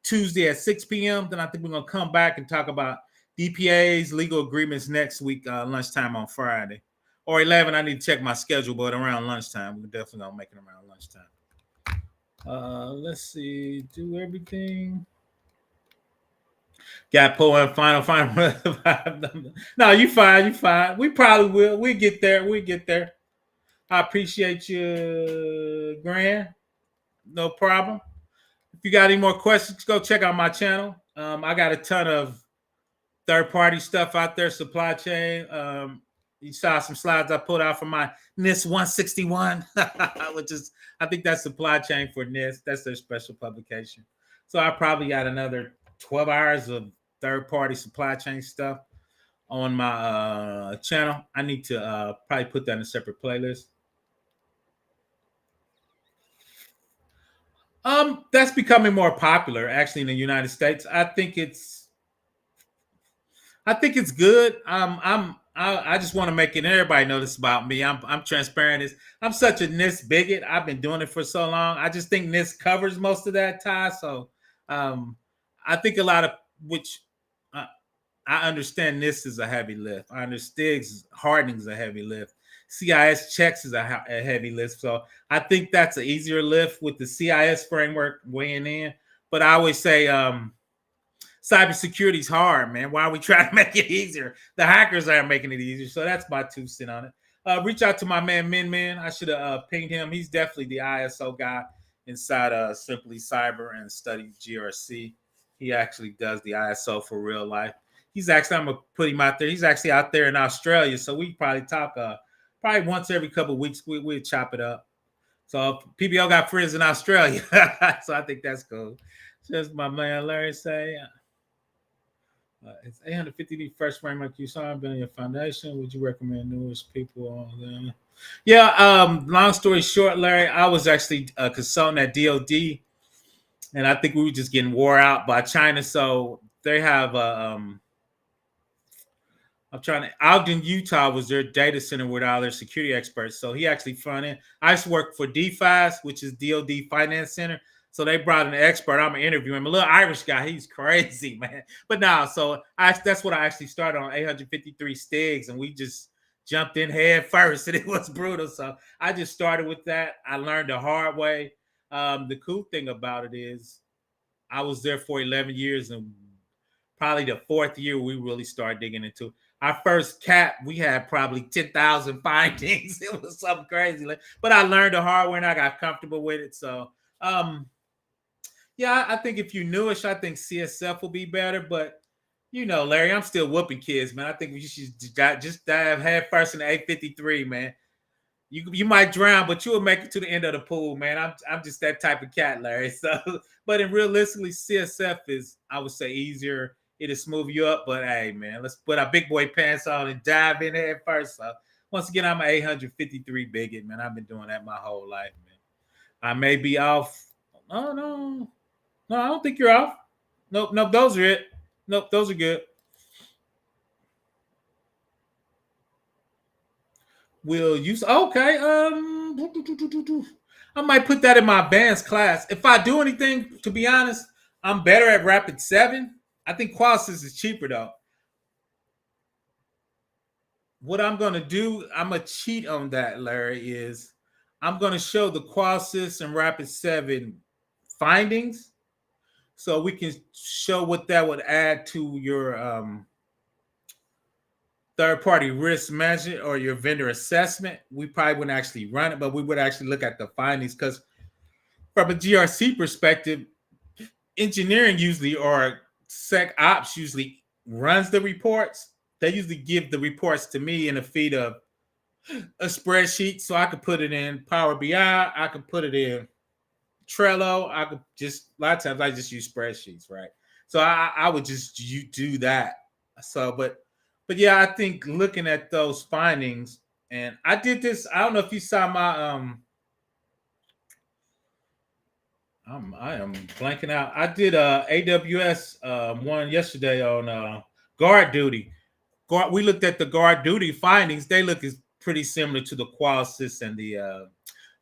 Tuesday at 6 p.m. Then I think we're going to come back and talk about DPAs, legal agreements next week, lunchtime on Friday. Or 11, I need to check my schedule, but around lunchtime. We're definitely going to make it around lunchtime. Let's see. Do everything. Got poem final. No, you fine. You fine. We probably will. We get there. We get there. I appreciate you, Grant. No problem. If you got any more questions, go check out my channel. I got a ton of third-party stuff out there, supply chain. You saw some slides I put out from my NIST 161, which is, I think that's supply chain for NIST. That's their special publication. So I probably got another 12 hours of third-party supply chain stuff on my channel. I need to probably put that in a separate playlist. That's becoming more popular actually in the United States. I think it's good. I just want to make it everybody know this about me. I'm transparent. I'm such a NIST bigot. I've been doing it for so long. I just think NIST covers most of that, Ty. So I think a lot of which I understand NIST is a heavy lift. I understand hardening is a heavy lift. CIS checks is a heavy lift. So I think that's an easier lift with the CIS framework weighing in. But I always say cybersecurity is hard, man. Why are we trying to make it easier? The hackers aren't making it easier. So that's my 2 cents on it. Reach out to my man, Min. I should have pinged him. He's definitely the ISO guy inside Simply Cyber and Study GRC. He actually does the ISO for real life. He's actually, I'm going to put him out there. He's actually out there in Australia. So we probably talk probably once every couple of weeks. We'll chop it up. So PBO got friends in Australia. So I think that's cool. Just my man Larry say, it's 850 first framework you saw been in your foundation. Would you recommend newest people on them? Yeah, long story short, Larry, I was actually a consultant at DOD, and I think we were just getting wore out by China. So they have I'm trying to Ogden, Utah was their data center with all their security experts. So he actually front end. I used to work for DFIS, which is DOD Finance Center. So they brought an expert. I'm interviewing him. A little Irish guy. He's crazy, man. But now, that's what I actually started on 853 Stigs, and we just jumped in head first, and it was brutal. So I just started with that. I learned the hard way. The cool thing about it is I was there for 11 years, and probably the fourth year we really started digging into our first cap. We had probably 10,000 findings. It was something crazy, but I learned the hard way and I got comfortable with it. So yeah, I think if you're newish, I think CSF will be better. But Larry, I'm still whooping kids, man. I think we should just dive head first in the 853, man. You might drown, but you will make it to the end of the pool, man. I'm just that type of cat, Larry. So, but in realistically, CSF is, I would say, easier. It'll smooth you up. But hey, man, let's put our big boy pants on and dive in head first. So once again, I'm an 853 bigot, man. I've been doing that my whole life, man. I may be off. Oh no, I don't think you're off. Nope, those are it. Nope, those are good. Will use okay. I might put that in my advanced class. If I do anything, to be honest, I'm better at Rapid 7. I think Qualsys is cheaper though. What I'm gonna do, I'm gonna cheat on that, Larry, is I'm gonna show the Qualsys and Rapid 7 findings so we can show what that would add to your third-party risk management or your vendor assessment. We probably wouldn't actually run it, but we would actually look at the findings because from a GRC perspective, engineering usually or SecOps usually runs the reports. They usually give the reports to me in a feed of a spreadsheet, so I could put it in Power BI. I could put it in Trello. I could just a lot of times I just use spreadsheets, right? So I would just do that. So, but yeah, I think looking at those findings, and I did this. I don't know if you saw my I am blanking out. I did AWS one yesterday on guard duty. We looked at the guard duty findings. They look is pretty similar to the Qualsys and the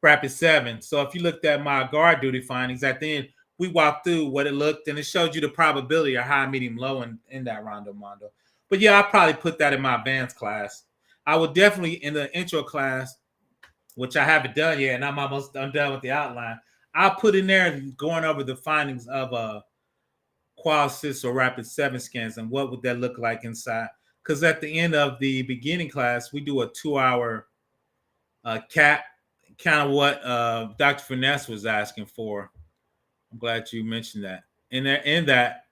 Rapid 7. So if you looked at my guard duty findings, at the end we walked through what it looked, and it showed you the probability of high, medium, low in that rondo mondo. But yeah, I probably put that in my advanced class. I would definitely in the intro class, which I haven't done yet, and I'm done with the outline. I'll put in there going over the findings of Qualsys or Rapid 7 scans and what would that look like inside. Because at the end of the beginning class, we do a 2-hour cap, kind of what Dr. Finesse was asking for. I'm glad you mentioned that. In that,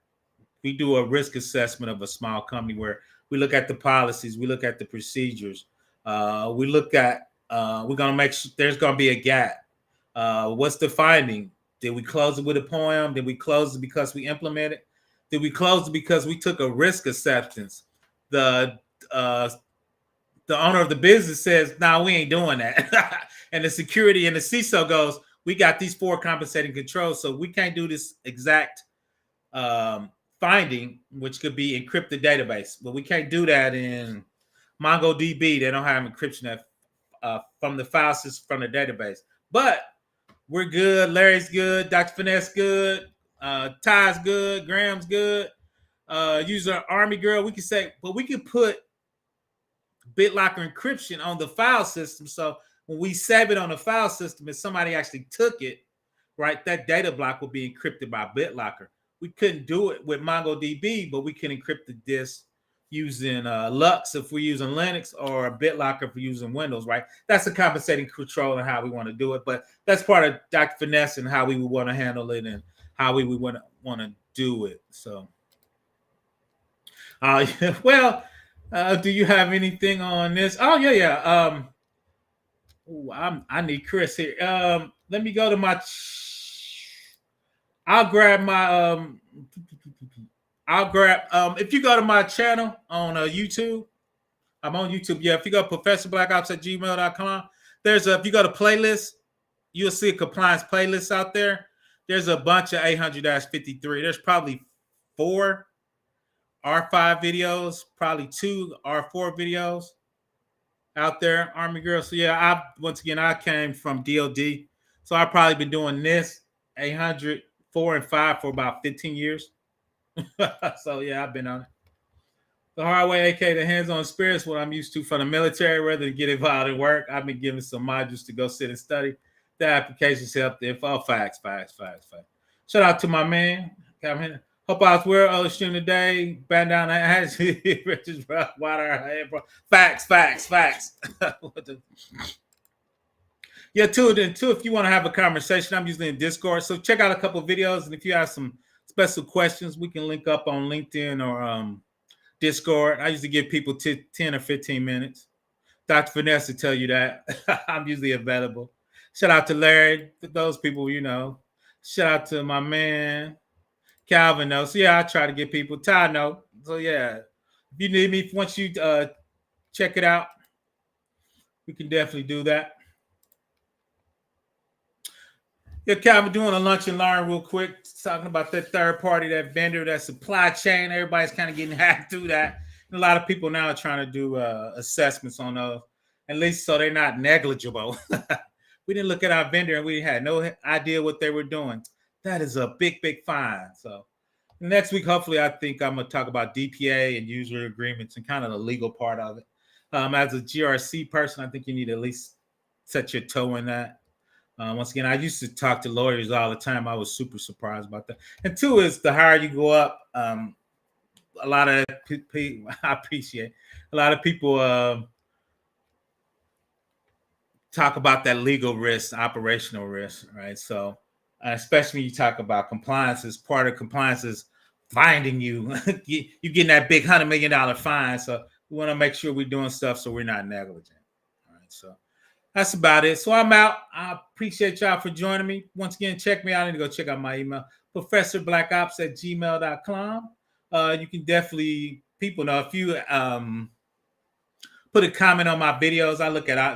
we do a risk assessment of a small company where we look at the policies, we look at the procedures, we look at we're gonna make sure there's gonna be a gap. What's the finding? Did we close it with a poem? Did we close it because we implemented? Did we close it because we took a risk acceptance? The owner of the business says, "No, we ain't doing that," and the security and the CISO goes, "We got these 4 compensating controls, so we can't do this exact finding, which could be encrypted database, but we can't do that in MongoDB. They don't have encryption from the file system from the database, but we're good. Larry's good. Dr. Finesse good. Ty's good. Graham's good. User Army Girl. We can say, but we could put BitLocker encryption on the file system. So when we save it on the file system, if somebody actually took it, right, that data block will be encrypted by BitLocker. We couldn't do it with MongoDB, but we can encrypt the disk using Lux if we're using Linux, or BitLocker if we're using Windows, right? That's a compensating control and how we want to do it. But that's part of Dr. Finesse and how we would want to handle it and how we would want to do it. So, well, do you have anything on this? Oh, yeah. Ooh, I need Chris here. Let me go to my. I'll grab my. I'll grab. If you go to my channel on YouTube, I'm on YouTube. Yeah, if you go professorblackops at gmail.com, there's a. If you go to playlist, you'll see a compliance playlist out there. There's a bunch of 800-53. There's probably 4 R5 videos, probably 2 R4 videos out there, Army girls. So yeah, I came from DOD, so I've probably been doing this 800, 4 and 5 for about 15 years. So yeah, I've been on it. The hard way, aka the hands-on experience, what I'm used to from the military, rather than get involved in work. I've been given some modules to go sit and study. The applications help the info. Facts. Shout out to my man. Hope I was well. Oh, stream today. Band down. Just water. Bro. Facts. Yeah, too. If you want to have a conversation, I'm usually in Discord. So check out a couple videos, and if you have some special questions, we can link up on LinkedIn or Discord. I usually give people 10 or 15 minutes. Dr. Finesse will tell you that. I'm usually available. Shout out to Larry, those people, Shout out to my man, Calvin, though. So, yeah, I try to get people. Ty, know. So, yeah, if you need me, once you check it out, we can definitely do that. Yeah, Calvin, doing a lunch and learn real quick, talking about that third party, that vendor, that supply chain. Everybody's kind of getting hacked through that. And a lot of people now are trying to do assessments on those, at least so they're not negligible. We didn't look at our vendor and we had no idea what they were doing. That is a big fine. So next week, hopefully, I think I'm going to talk about DPA and user agreements and kind of the legal part of it. As a GRC person, I think you need to at least set your toe in that. Once again, I used to talk to lawyers all the time. I was super surprised about that. And 2 is the higher you go up, a lot of people, I appreciate a lot of people talk about that legal risk, operational risk, right? So, especially when you talk about compliance, as part of compliance is finding you, you getting that big $100 million fine. So, we want to make sure we're doing stuff so we're not negligent. All right. So, that's about it. So I'm out. I appreciate y'all for joining me. Once again, check me out. I need to go check out my email, professorblackops at gmail.com. You can definitely, people know, if you put a comment on my videos, I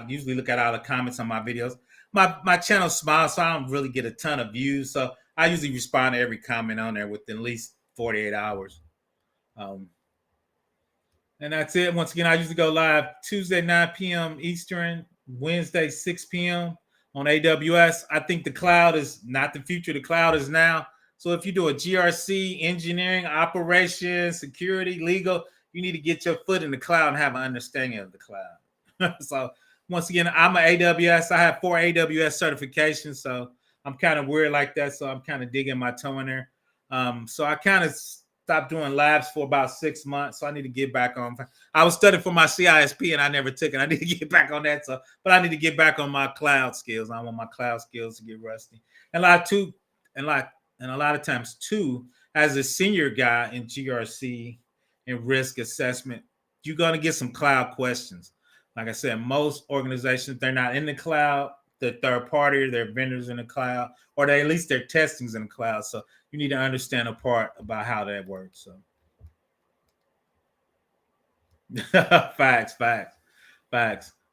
usually look at all the comments on my videos. My channel's small, so I don't really get a ton of views. So I usually respond to every comment on there within at least 48 hours. And that's it. Once again, I usually go live Tuesday, 9 p.m. Eastern, Wednesday, 6 p.m. on AWS. I think the cloud is not the future. The cloud is now. So if you do a GRC, engineering, operations, security, legal, you need to get your foot in the cloud and have an understanding of the cloud. So once again, I'm an AWS. I have 4 AWS certifications. So I'm kind of weird like that. So I'm kind of digging my toe in there. So I kind of stopped doing labs for about 6 months. So I need to get back on. I was studying for my CISP and I never took it. I need to get back on that. But I need to get back on my cloud skills. I want my cloud skills to get rusty. And a lot of times too, as a senior guy in GRC and risk assessment, you're going to get some cloud questions. Like I said, most organizations, they're not in the cloud. They're third party, they're vendors in the cloud, or at least their testings in the cloud. So you need to understand a part about how that works. So facts.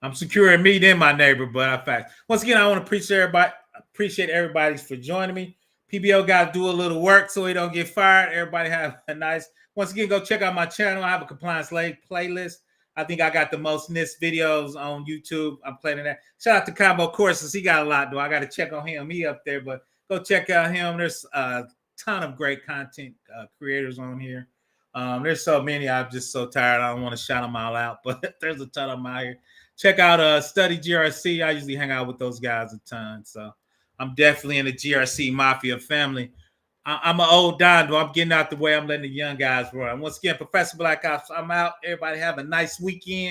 I'm securing me then my neighbor, but I facts. Once again, I want to appreciate everybody for joining me. PBO got to do a little work so he don't get fired. Everybody have a nice. Once again, go check out my channel. I have a compliance playlist. I think I got the most NIST videos on YouTube. I'm playing that. Shout out to Combo Courses. He got a lot, though. I got to check on him. He up there, but go check out him. There's a ton of great content creators on here. There's so many. I'm just so tired. I don't want to shout them all out, but there's a ton of them out here. Check out Study GRC. I usually hang out with those guys a ton. So I'm definitely in the GRC Mafia family. I'm an old Don, though. I'm getting out the way. I'm letting the young guys run. Once again, Professor Black Ops, I'm out. Everybody have a nice weekend.